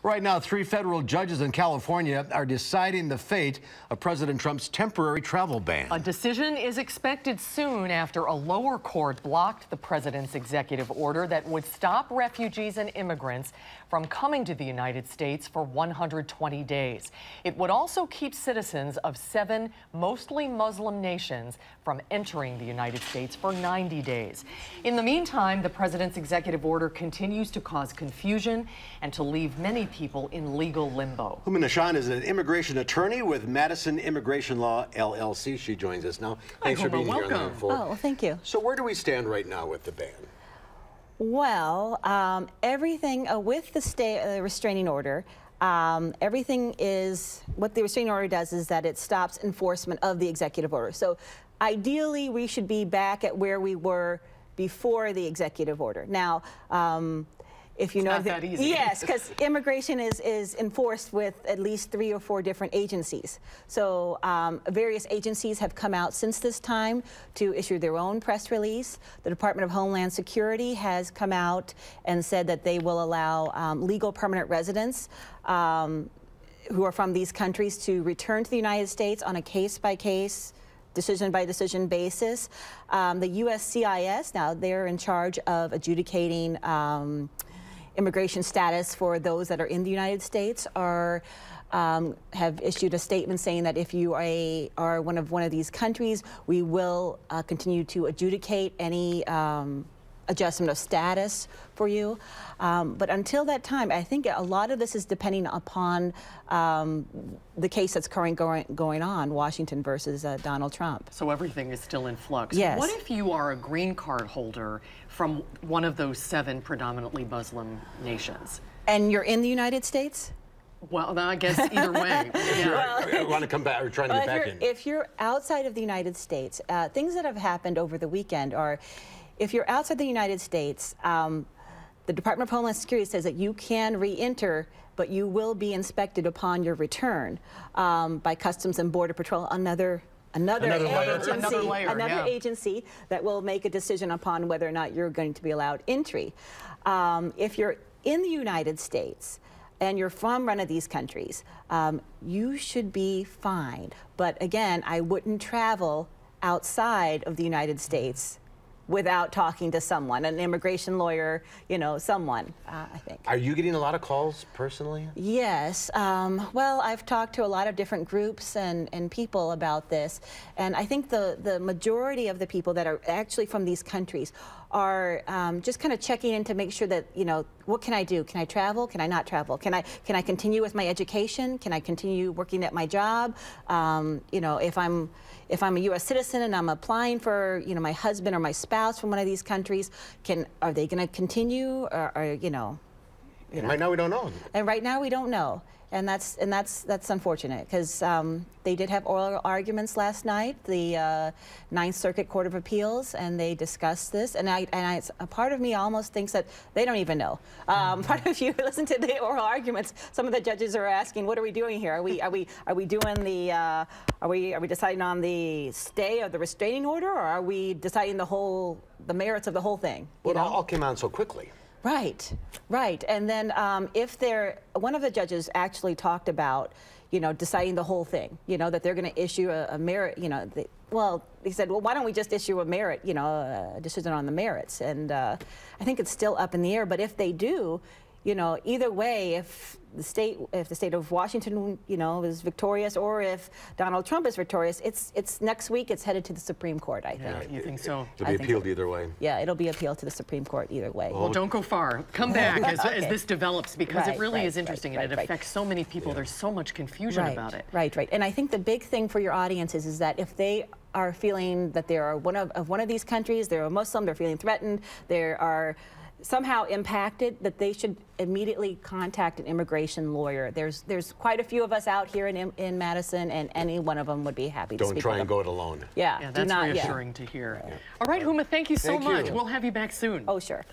Right now, 3 federal judges in California are deciding the fate of President Trump's temporary travel ban. A decision is expected soon after a lower court blocked the president's executive order that would stop refugees and immigrants from coming to the United States for 120 days. It would also keep citizens of 7 mostly Muslim nations from entering the United States for 90 days. In the meantime, the president's executive order continues to cause confusion and to leave many people in legal limbo. Huma Ashan is an immigration attorney with Madison Immigration Law LLC. She joins us now. Thanks for being here on the floor. Oh, thank you. So where do we stand right now with the ban? Well, everything with the restraining order, everything is, what the restraining order does is that it stops enforcement of the executive order. So ideally, we should be back at where we were before the executive order. Now, if you know, not that easy. Yes, because immigration is enforced with at least 3 or 4 different agencies. So various agencies have come out since this time to issue their own press release. The Department of Homeland Security has come out and said that they will allow legal permanent residents who are from these countries to return to the United States on a case-by-case, decision-by-decision basis. The USCIS, now they're in charge of adjudicating immigration status for those that are in the United States, have issued a statement saying that if you are one of these countries, we will continue to adjudicate any adjustment of status for you. But until that time, I think a lot of this is depending upon the case that's currently going on, Washington versus Donald Trump. So everything is still in flux. Yes. What if you are a green card holder from one of those 7 predominantly Muslim nations? And you're in the United States? Well, I guess either way. Yeah. Want to come back or trying to get back in? If you're outside of the United States, things that have happened over the weekend are, if you're outside the United States, the Department of Homeland Security says that you can re-enter, but you will be inspected upon your return by Customs and Border Patrol, another agency that will make a decision upon whether or not you're going to be allowed entry. If you're in the United States and you're from one of these countries, you should be fine. But again, I wouldn't travel outside of the United States without talking to someone, an immigration lawyer, you know, someone, I think. Are you getting a lot of calls personally? Yes. Well, I've talked to a lot of different groups and people about this, and I think the majority of the people that are actually from these countries are just kind of checking in to make sure that, you know, what can I do? Can I travel? Can I not travel? Can I continue with my education? Can I continue working at my job? You know, if I'm a U.S. citizen and I'm applying for, you know, my husband or my spouse from one of these countries, are they going to continue, or you know? Right now we don't know. And right now we don't know, and that's unfortunate, because they did have oral arguments last night, the 9th Circuit Court of Appeals, and they discussed this. And a part of me almost thinks that they don't even know. Part of you listen to the oral arguments. Some of the judges are asking, "What are we doing here? Are we doing the are we deciding on the stay of the restraining order, or are we deciding the merits of the whole thing?" Well, it all came on so quickly. Right, right. And then one of the judges actually talked about, you know, deciding the whole thing, you know, that they're going to issue a merit, you know, he said, well, why don't we just issue a merit, you know, a decision on the merits? And I think it's still up in the air, but if they do, you know, either way, if the state of Washington, you know, is victorious, or if Donald Trump is victorious, it's next week. It's headed to the Supreme Court, I think. Yeah, you think so? It'll be appealed either way. Yeah, it'll be appealed to the Supreme Court either way. Well, don't go far. Come back as this develops, because it really is interesting, and it affects so many people. Yeah. There's so much confusion about it. Right. And I think the big thing for your audiences is that if they are feeling that they are one of these countries, they're a Muslim, they're feeling threatened, they are somehow impacted, that they should immediately contact an immigration lawyer. There's quite a few of us out here in Madison, and any one of them would be happy to speak. Don't try and go it alone. Yeah, that's reassuring to hear. All right, Huma, thank you so much. We'll have you back soon. Oh, sure.